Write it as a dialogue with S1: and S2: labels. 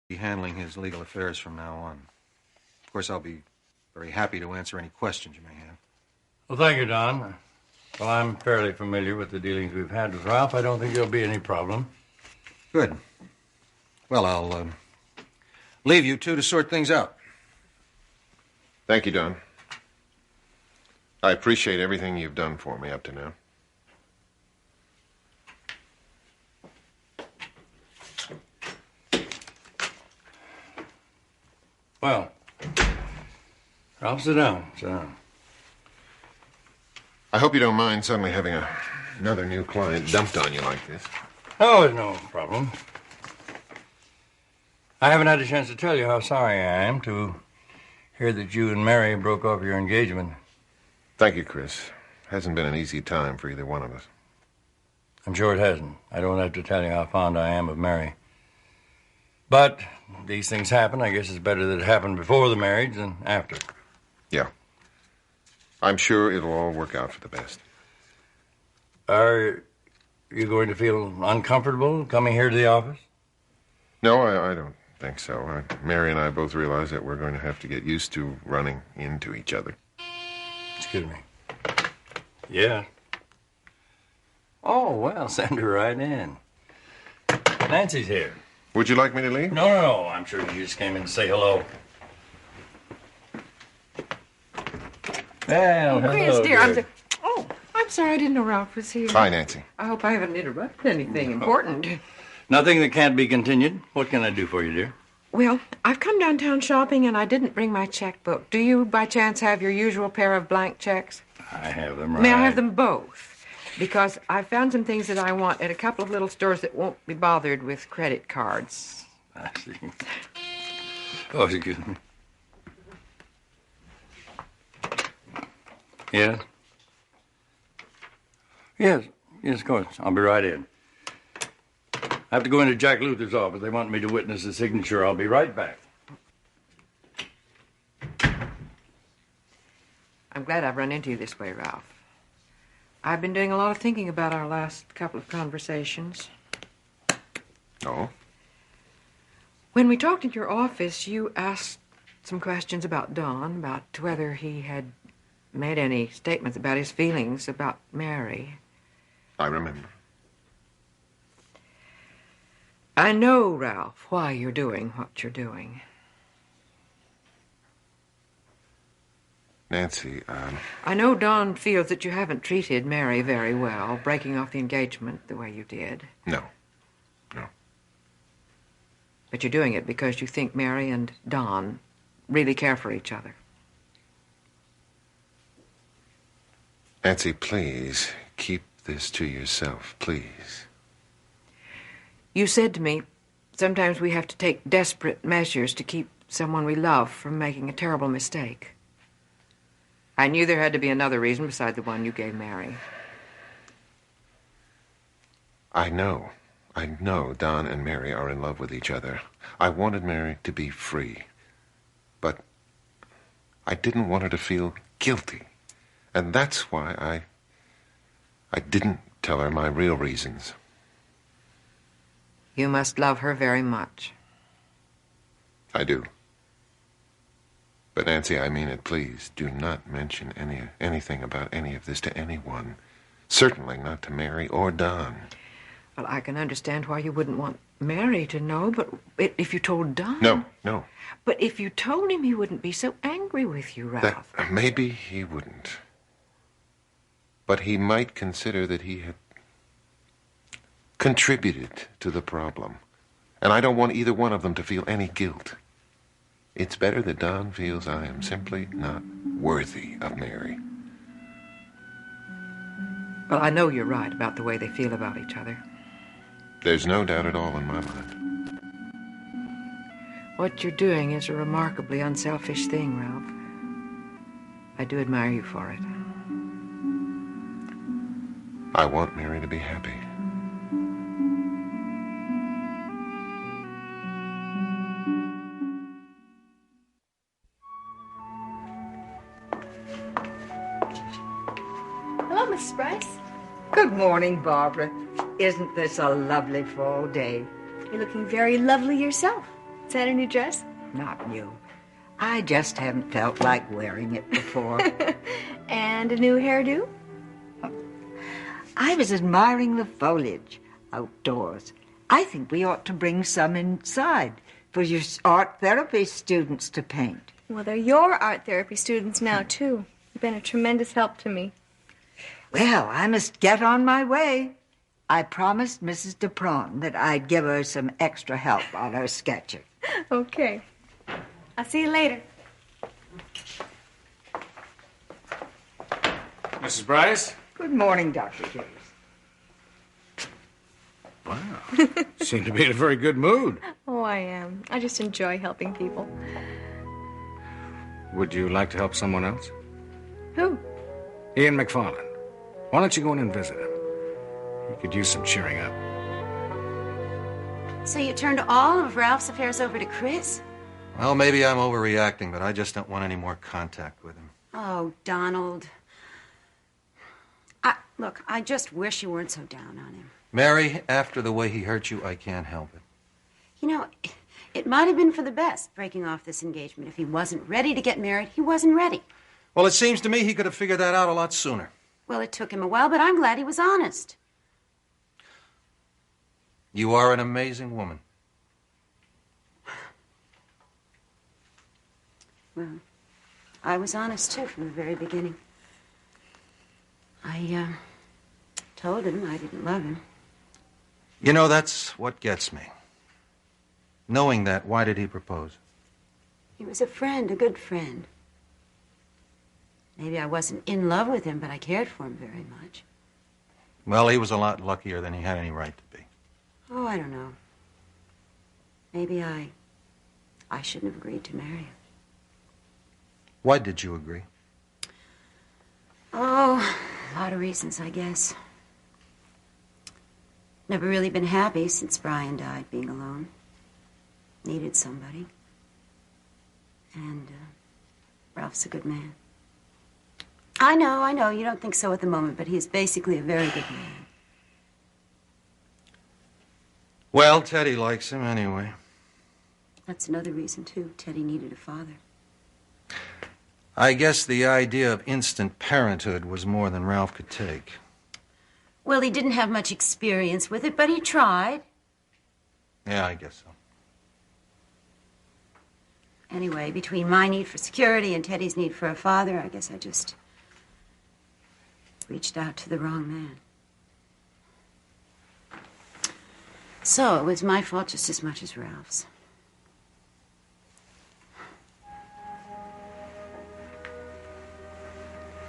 S1: be handling his legal affairs from now on. Of course, I'll be very happy to answer any questions you may have.
S2: Well, thank you, Don. Well, I'm fairly familiar with the dealings we've had with Ralph. I don't think there'll be any problem.
S1: Good. Well, I'll leave you two to sort things out.
S3: Thank you, Don. I appreciate everything you've done for me up to now.
S2: Well, Ralph, sit down. Sit down.
S3: I hope you don't mind suddenly having another new client dumped on you like this.
S2: Oh, no problem. I haven't had a chance to tell you how sorry I am to hear that you and Mary broke off your engagement.
S3: Thank you, Chris. Hasn't been an easy time for either one of us.
S2: I'm sure it hasn't. I don't have to tell you how fond I am of Mary. But these things happen. I guess it's better that it happened before the marriage than after.
S3: Yeah. I'm sure it'll all work out for the best.
S2: Are you going to feel uncomfortable coming here to the office?
S3: No, I don't think so. Mary and I both realize that we're going to have to get used to running into each other.
S2: Excuse me. Yeah. Oh, well, send her right in. Nancy's here.
S3: Would you like me to leave?
S2: No. I'm sure you just came in to say hello. Well, hello,
S4: Chris, dear, I'm sorry I didn't know Ralph was here.
S3: Hi, Nancy.
S4: I hope I haven't interrupted anything important.
S2: Nothing that can't be continued. What can I do for you, dear?
S4: Well, I've come downtown shopping and I didn't bring my checkbook. Do you, by chance, have your usual pair of blank checks?
S2: I have them right.
S4: May I have them both? Because I found some things that I want at a couple of little stores that won't be bothered with credit cards.
S2: I see. Oh, excuse me. Yes? Yes, of course. I'll be right in. I have to go into Jack Luther's office. They want me to witness the signature. I'll be right back.
S4: I'm glad I've run into you this way, Ralph. I've been doing a lot of thinking about our last couple of conversations.
S3: Oh?
S4: When we talked in your office, you asked some questions about Don, about whether he had made any statements about his feelings about Mary.
S3: I remember.
S4: I know, Ralph, why you're doing what you're doing.
S3: Nancy,
S4: I know Don feels that you haven't treated Mary very well, breaking off the engagement the way you did.
S3: No.
S4: But you're doing it because you think Mary and Don really care for each other.
S3: Nancy, please, keep this to yourself, please.
S4: You said to me, sometimes we have to take desperate measures to keep someone we love from making a terrible mistake. I knew there had to be another reason besides the one you gave Mary.
S3: I know Don and Mary are in love with each other. I wanted Mary to be free. But I didn't want her to feel guilty. And that's why I didn't tell her my real reasons.
S4: You must love her very much.
S3: I do. But Nancy, I mean it, please, do not mention anything about any of this to anyone. Certainly not to Mary or Don.
S4: Well, I can understand why you wouldn't want Mary to know, but if you told Don...
S3: No.
S4: But if you told him, he wouldn't be so angry with you, Ralph.
S3: Maybe he wouldn't. But he might consider that he had contributed to the problem. And I don't want either one of them to feel any guilt. It's better that Don feels I am simply not worthy of Mary.
S4: Well, I know you're right about the way they feel about each other.
S3: There's no doubt at all in my mind.
S4: What you're doing is a remarkably unselfish thing, Ralph. I do admire you for it.
S3: I want Mary to be happy.
S5: Hello, Mrs. Bryce.
S6: Good morning, Barbara. Isn't this a lovely fall day?
S5: You're looking very lovely yourself. that a new dress?
S6: Not new. I just haven't felt like wearing it before.
S5: And a new hairdo?
S6: I was admiring the foliage outdoors. I think we ought to bring some inside for your art therapy students to paint.
S5: Well, they're your art therapy students now, too. You've been a tremendous help to me.
S6: Well, I must get on my way. I promised Mrs. DePron that I'd give her some extra help on her sketching.
S5: Okay. I'll see you later.
S7: Mrs. Bryce?
S6: Good morning, Dr. Hughes.
S7: Wow. Seem to be in a very good mood.
S5: Oh, I am. I just enjoy helping people.
S7: Would you like to help someone else?
S5: Who?
S7: Ian McFarland. Why don't you go in and visit him? He could use some cheering up.
S8: So you turned all of Ralph's affairs over to Chris?
S1: Well, maybe I'm overreacting, but I just don't want any more contact with him.
S8: Oh, Donald. Look, I just wish you weren't so down on him.
S1: Mary, after the way he hurt you, I can't help it.
S8: You know, it might have been for the best, breaking off this engagement. If he wasn't ready to get married, he wasn't ready.
S1: Well, it seems to me he could have figured that out a lot sooner.
S8: Well, it took him a while, but I'm glad he was honest.
S1: You are an amazing woman.
S8: Well, I was honest, too, from the very beginning. I told him I didn't love him.
S1: You know, that's what gets me. Knowing that, why did he propose?
S8: He was a friend, a good friend. Maybe I wasn't in love with him, but I cared for him very much.
S1: Well, he was a lot luckier than he had any right to be.
S8: Oh, I don't know. Maybe I shouldn't have agreed to marry him.
S1: Why did you agree?
S8: Oh, a lot of reasons, I guess. Never really been happy since Brian died, being alone. Needed somebody. And Ralph's a good man. I know, you don't think so at the moment, but he's basically a very good man.
S1: Well, Teddy likes him anyway.
S8: That's another reason, too. Teddy needed a father.
S1: I guess the idea of instant parenthood was more than Ralph could take.
S8: Well, he didn't have much experience with it, but he tried.
S1: Yeah, I guess so.
S8: Anyway, between my need for security and Teddy's need for a father, I guess I just reached out to the wrong man. So it was my fault just as much as Ralph's.